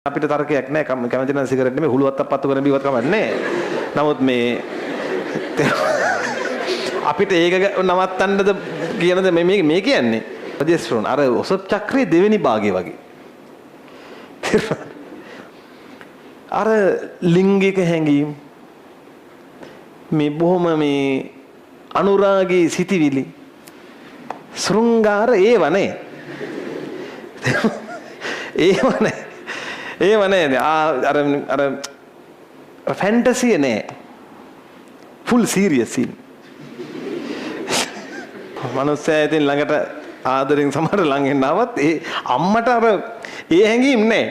අපිට තර්කයක් නැහැ කැමති නම් සිගරට් නෙමෙයි හුලුවත් අපත්තු කරන බීවත් කමන්නේ. නමුත් මේ අපිට ඒක නවත්තන්නද කියනද මේ කියන්නේ ප්‍රොජෙස්ටරෝන් අර ඔසප් චක්‍රයේ දෙවෙනි භාගය වගේ. අර ලිංගික හැඟීම් මේ බොහොම මේ අනුරාගී සිටිවිලි ශෘංගාර ඒවනේ ඒවනේ අර ෆැන්ටසි නේ ෆුල් සීරියස් සීන් මනුස්සයා ඉතින් ළඟට ආදරෙන් සමහර ළඟින් ආවත් ඒ අම්මට අර ඒ හැඟීම් නෑ.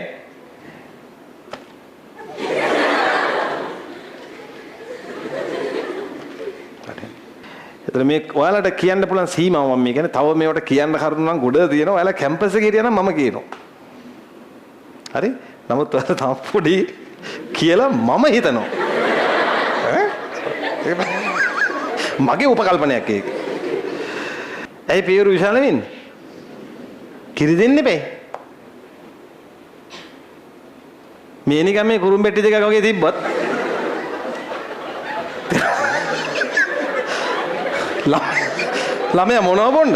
ඒතර මේ ඔයාලට කියන්න පුළුවන් සීමාව මම කියන්නේ තව මේවට කියන්න කරුණු නම් ගොඩ තියෙනවා. ඔයාලා කැම්පස් එකේ හිටියා නම් මම කියනවා. හරි? නමුත් ඔයාලා තව පොඩි කියලා මම හිතනවා. මගේ උපකල්පනයක් ඒක. ඇයි පියවරු විශාල වෙන්නේ? කිරි දෙන්න එපේ. මේ නිකන් මේ කුරුම්බෙට්ටි දෙකක් වගේ තිබ්බත් ළමයා මොනව බොන්නද?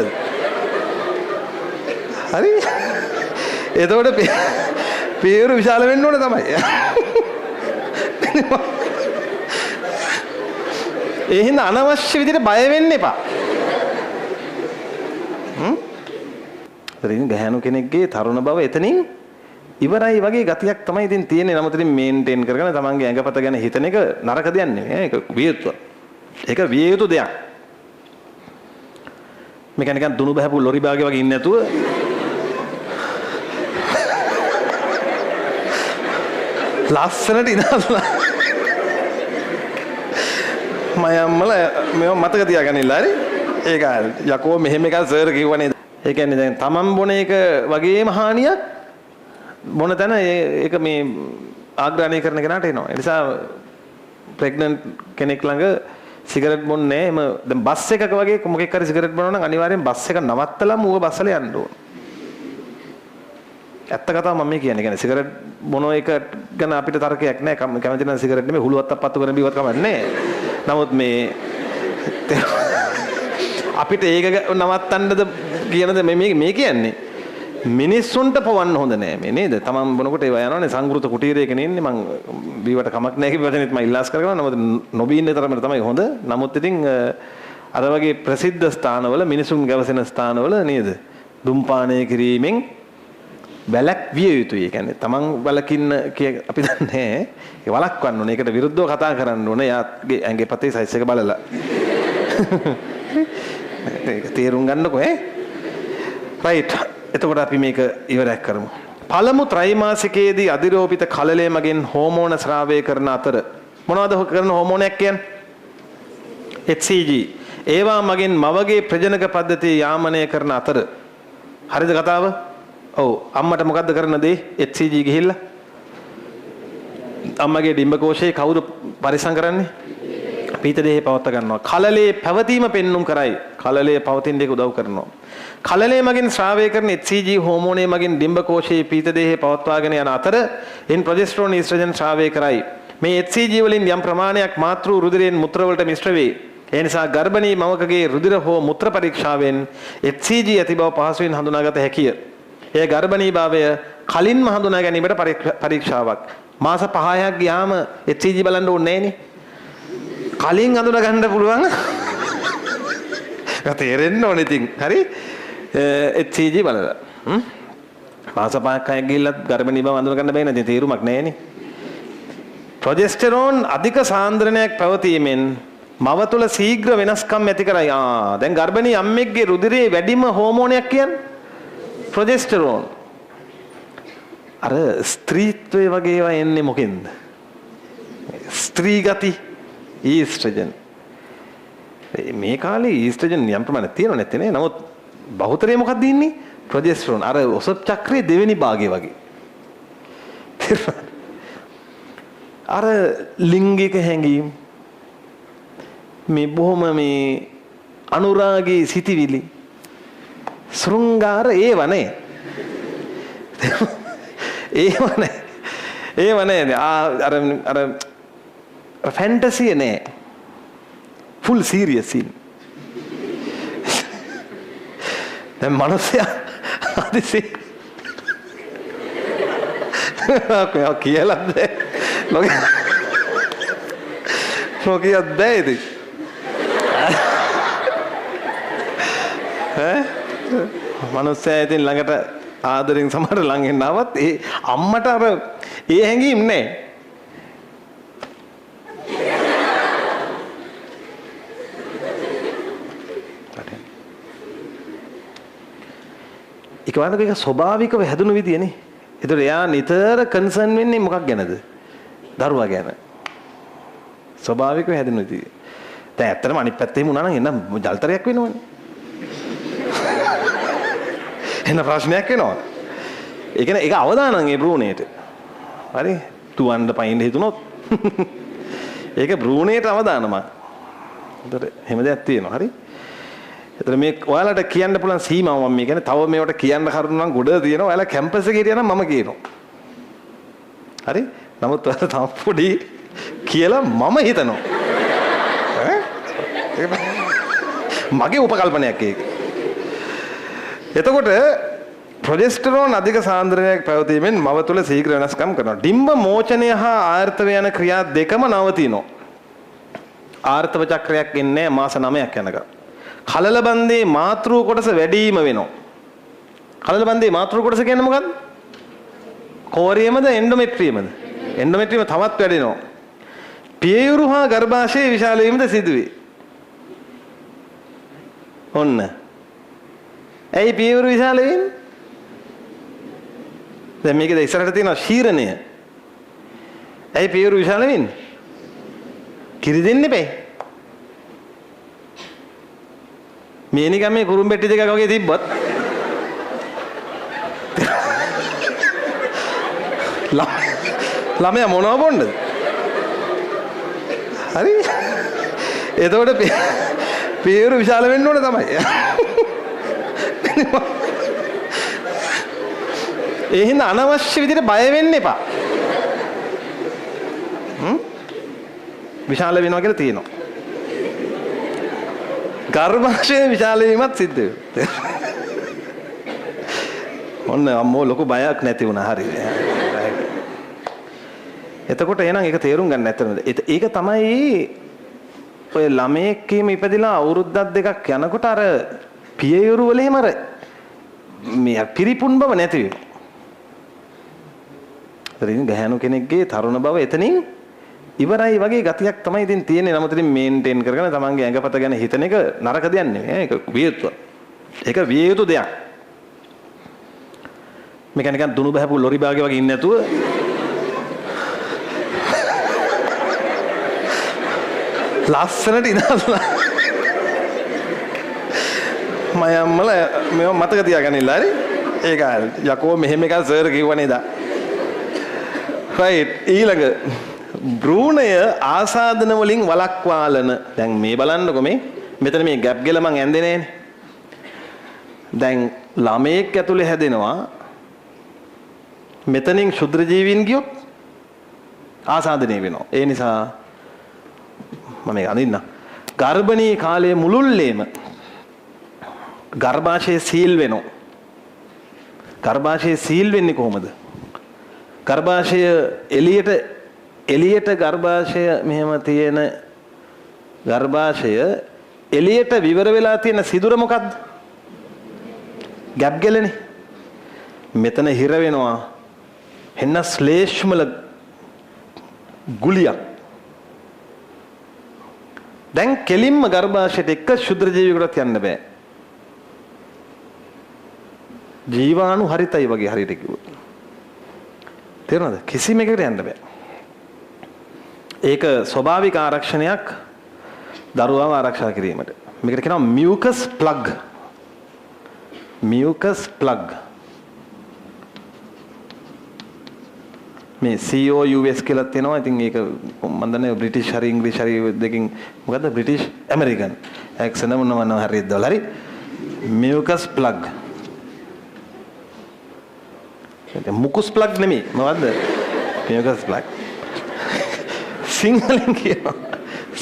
හරි? එතකොට පියවරු විශාල වෙන්න ඕන තමයි. ඒ හින්දා අනවශ්‍ය විදිහට බය වෙන්න එපා. ඉතින් ගහනු කෙනෙක්ගේ තරුණ බව එතනින් ඉවරයි වගේ ගතියක් තමයි ඉතින් තියෙන්නේ. නමුත් ඉතින් මේන්ටේන් කරගෙන තමන්ගේ ඇඟපත ගැන හිතන එක නරක දෙයක් නෙමෙයි. ඒක විය යුතුයි. ඒක විය යුතු දෙයක්. මේක නිකන් දුනු බහපු ලොරි බාගේ වගේ ඉන්නේ නැතුව ලස්සනට ඉඳලා මයම්මල මේව මතක තියාගන්න ඉල්ල හරි. ඒක යකෝ මෙහෙම එකක් සර් කිව්වනේ. ඒ කියන්නේ දැන් තමන් බොන එක වගේම හානියක් බොන තැන ඒක මේ ආග්‍රහණය කරන කෙනාට එනවා. ඒ නිසා ප්‍රෙග්නන්ට් කෙනෙක් ළඟ සිගරට් බොන්නේ එම දැන් බස් එකක වගේ මොකෙක් හරි සිගරට් බොනවා නම් අනිවාර්යෙන් බස් එක නවත්තලම ඌව බස් වල යන්න ඕන. ඇත්ත කතාව මම කියන්නේ. කියන්නේ සිගරට් බොන එක ගැන අපිට තර්කයක් නැහැ. කැමති නම් සිගරට් නෙමෙයි හුලුවත් අපත්තු කරන බීවත් කමන්නේ. නමුත් මේ අපිට ඒක නවත්තන්නද කියනද මේ කියන්නේ මිනිස්සුන්ට පවන්න හොඳ නෑ මේ නේද? තමන් බොනකොට ඒවා යනවනේ සංගෘත කුටීරයකනේ ඉන්නේ. මං බීවට කමක් නැහැ කිව්ව වචනේත් මම ඉල්ලාස් කරගන්නවා. නමුත් නොබී ඉන්න තරමට තමයි හොඳ. නමුත් ඉතින් අර වගේ ප්‍රසිද්ධ ස්ථානවල මිනිසුන් ගැවසෙන ස්ථානවල නේද? දුම්පානය කිරීමෙන් වැළැක්විය යුතුයි. ඒ කියන්නේ තමන් වලකින්න අපි දන්නේ ඒ වළක්වන්න ඕනේ. ඒකට විරුද්ධව කතා කරන්න ඕනේ. යාගේ ඇඟේ පතේ සයිස් එක බලලා. ඒක තේරුම් ගන්නකො ඈ. රයිට්. එතකොට අපි මේක ඉවරයක් කරමු. පළමු ත්‍රෛමාසිකයේදී අධිරෝපිත කලලය මගින් හෝමෝන ස්‍රාවය කරන අතර මොනවද කරන හෝමෝනයක් කියන්නේ? HCG. ඒවා මගින් මවගේ ප්‍රජනක පද්ධතිය යාමනය කරන අතර හරිද කතාව? ඔව්. අම්මට මොකද්ද කරන දේ? HCG ගිහිල්ලා අම්මගේ ඩිම්බ කෝෂයේ කවුද පරිසම් කරන්නේ? පීතදේහය පවත්වා ගන්නවා. කලලයේ පැවතීම පෙන්눔 කරයි. කලලයේ පවතින දෙක උදව් කරනවා. කලලයේ මගින් ස්‍රාවය කරන HCG හෝමෝනයේ මගින් ඩිම්බ කෝෂයේ පීතදේහය පවත්වාගෙන යන අතර එන් ප්‍රොජෙස්ටරෝන් ඊස්ට්‍රජන් ස්‍රාවය කරයි. මේ HCG වලින් යම් ප්‍රමාණයක් මාතෘ රුධිරයෙන් මුත්‍ර වලට මිශ්‍ර වේ. ඒ නිසා ගර්භණී මවකගේ රුධිර හෝ මුත්‍ර පරීක්ෂාවෙන් HCG ඇති බව පහසුවෙන් හඳුනාගත හැකිය. එය ගර්භණී භාවය කලින්ම හඳුනා ගැනීමට පරීක්ෂාවක්. මාස 5ක් ගියාම HCG බලන්න ඕනේ නෑනේ. කලින් අඳුන ගන්න පුළුවන්. ඒක තේරෙන්න ඕනේ ඉතින්. හරි? HCG බලලා. මාස 5ක් ගිහිල්ලත් ගර්භණී බව අඳුන ගන්න බෑ නේද? තේරුමක් නැහැනේ. ප්‍රොජෙස්ටරෝන් අධික සාන්ද්‍රණයක් පැවතීමෙන් මව තුළ ශීඝ්‍ර වෙනස්කම් ඇති කරයි. දැන් ගර්භණී අම්මෙක්ගේ රුධිරයේ වැඩිම හෝමෝනයක් කියන්නේ ප්‍රොජෙස්ටරෝන්. අර ස්ත්‍රීත්වයේ වගේ ඒවා එන්නේ මොකෙන්ද? ස්ත්‍රී ගති ඊස්ට්‍රජන්. මේ කාලේ ඊස්ට්‍රජන් යම් ප්‍රමාණයක් තියෙනව නැත්තේ නේ. නමුත් බහුතරය මොකක්ද ඉන්නේ? ප්‍රොජෙස්ටරෝන්. අර ඔසප් චක්‍රයේ දෙවෙනි භාගය වගේ. අර ලිංගික හැඟීම් මේ බොහොම මේ අනුරාගී සිටිවිලි ශෘංගාර ඒවනේ. ඒවනේ. ඒව නෑ. අර ෆැන්ටසි නෑ. Full serious scene. දැන් මිනිස්සයා හදිසි කියලාද නොකියත් බෑ ඉතින්. මිනිස්සයා ඉතින් ළඟට ආදරෙන් සමහර ළඟ එන්න ආවත් ඒ අම්මට අර ඒ හැඟීම් නෑ. ඒක වගේ ස්වභාවිකව හැදුණු විදියනේ. ඒතර එයා නිතර කන්සර්න් වෙන්නේ මොකක් ගැනද? දරුවා ගැන. ස්වභාවිකව හැදුණු විදිය. දැන් ඇත්තටම අනිත් පැත්තේම වුණා නම් එන්න ජල්තරයක් වෙනවනේ. එන ප්‍රශ්නයක් එනවා. ඒ කියන්නේ ඒක අවදානම් ඒ බ්‍රූනේට. හරි? තුවන්න පයින් හිතුනොත් ඒක බ්‍රූනේට අවදානමක්. ඒතර හැම දෙයක් තියෙනවා. හරි? ඒතර මේ ඔයාලට කියන්න පුළුවන් සීමාව මම මේ කියන්නේ තව මේවට කියන්න කරුණු නම් ගොඩ තියෙනවා. ඔයාලා කැම්පස් එකේ හිටියා නම් මම කියනවා. හරි? නමුත් ඔයාලා තව පොඩි කියලා මම හිතනවා. මගේ උපකල්පනයක් ඒක. එතකොට ප්‍රොජෙස්ටරෝන් අධික සාන්ද්‍රණයක් පැවතීමෙන් මව තුළ ශීඝ්‍ර වෙනස්කම් කරනවා. ඩිම්බ මෝචනය හා ආර්තව යන ක්‍රියා දෙකම නවතිනවා. ආර්තව චක්‍රයක් එන්නේ මාස 9ක් යනකම්. කලල බන්දේ මාතෘ කොටස වැඩිම වෙනවා. කලල බන්දේ මාතෘ කොටස කියන්නේ මොකක්ද? කෝරියමද එන්ඩොමෙට්‍රියමද? එන්ඩොමෙට්‍රියම තවත් වැඩෙනවා. පියයුරු හා ගර්භාෂයේ විශාල වීමද සිදුවේ. ඔන්න. ඇයි පියවරු විශාල වෙන්නේ? දැන් මේකද ඉස්සරහට තියෙන ශීරණය. ඇයි පියවරු විශාල වෙන්නේ? කිරි දෙන්න එපේ. මේ නිකන් මේ කුරුම්බෙට්ටි දෙකක් වගේ තිබ්බත් ළමයා මොනව බොන්නද? හරි? එතකොට පියවරු විශාල වෙන්න ඕන තමයි. ඒ හින්දා අනවශ්‍ය විදිහට බය වෙන්න එපා. විශාල වෙනවා කියලා තියෙනවා. ගර්භාෂයේ විශාල වීමත් සිද්ධ වෙනවා. ඔන්න අම්මෝ ලොකු බයක් නැති වුණා. හරි. එතකොට එහෙනම් ඒක තේරුම් ගන්න නැත්නම් ඒක තමයි ඔය ළමයෙක් කීම ඉපදිලා අවුරුද්දක් දෙකක් යනකොට අර පියයුරු වලේම අර මේ පිරිපුන් බව නැති වෙනවා. ඉතින් ගහනු කෙනෙක්ගේ තරුණ බව එතනින් ඉවරයි වගේ ගතියක් තමයි ඉතින් තියෙන්නේ. නමුත් ඉතින් මේන්ටේන් කරගෙන තමන්ගේ ඇඟපත ගැන හිතන එක නරක දෙයක් නෙමෙයි. ඒක විය යුතුයි. ඒක විය යුතු දෙයක්. මේක නිකන් දුනු බහපු ලොරි බාගේ වගේ ඉන්නේ නැතුව ලස්සනට ඉඳලා මම අම්මලා මේව මතක තියාගන්න ඉල්ල හරි. ඒක යකෝ මෙහෙම එකක් සර් කිව්ව නේද? right ඊළඟ බ්‍රූණය ආසාදන වලින් වළක්වාලන. දැන් මේ බලන්නකො මේ මෙතන මේ ગેප් ගෙල මං ඇන්දේ නෑනේ. දැන් ළමයෙක් ඇතුලේ හැදෙනවා. මෙතනින් ශුද්‍ර ජීවීන් ගියොත් ආසාදනය වෙනවා. ඒ නිසා මම මේක අඳින්න. ගර්භණී කාලයේ මුළුල්ලේම ගර්භාෂයේ සීල් වෙනවා. ගර්භාෂයේ සීල් වෙන්නේ කොහොමද? ගර්භාෂය එළියට ගර්භාෂය මෙහෙම තියෙන ගර්භාෂය එළියට විවර වෙලා තියෙන සිදුර මොකද්ද? ගැප් ගෙලනේ. මෙතන හිර වෙනවා. එන්න ශ්ලේෂ්මල ගුලියක්. දැන් කෙලින්ම ගර්භාෂයට එක්ක ශුද්‍ර ජීවියෙකුට යන්න බෑ. ජීවාණු හරිතයි වගේ හරියට කිව්වොත්. තේරුණාද? කිසිම එකකට යන්න බෑ. ඒක ස්වභාවික ආරක්ෂණයක් දරුවාව ආරක්ෂා කිරීමට. මේකට කියනවා මියුකස් ප්ලග්. මියුකස් ප්ලග්. මේ COUS කියලා තියෙනවා. ඉතින් ඒක මම දන්නේ බ්‍රිටිෂ් හරි ඉංග්‍රීසි හරි දෙකකින් මොකද්ද බ්‍රිටිෂ් ඇමරිකන් ඇක්සන් මොනවද හරියද හරි මියුකස් ප්ලග්. මුකුස් ප්ලග් නෙමෙයි මොකද්ද mucus black.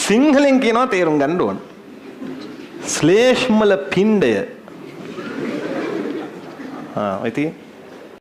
සිංහලෙන් කියනවා තේරුම් ගන්න ඕන. ශ්ලේෂ්මල පිණ්ඩය. ඉතින්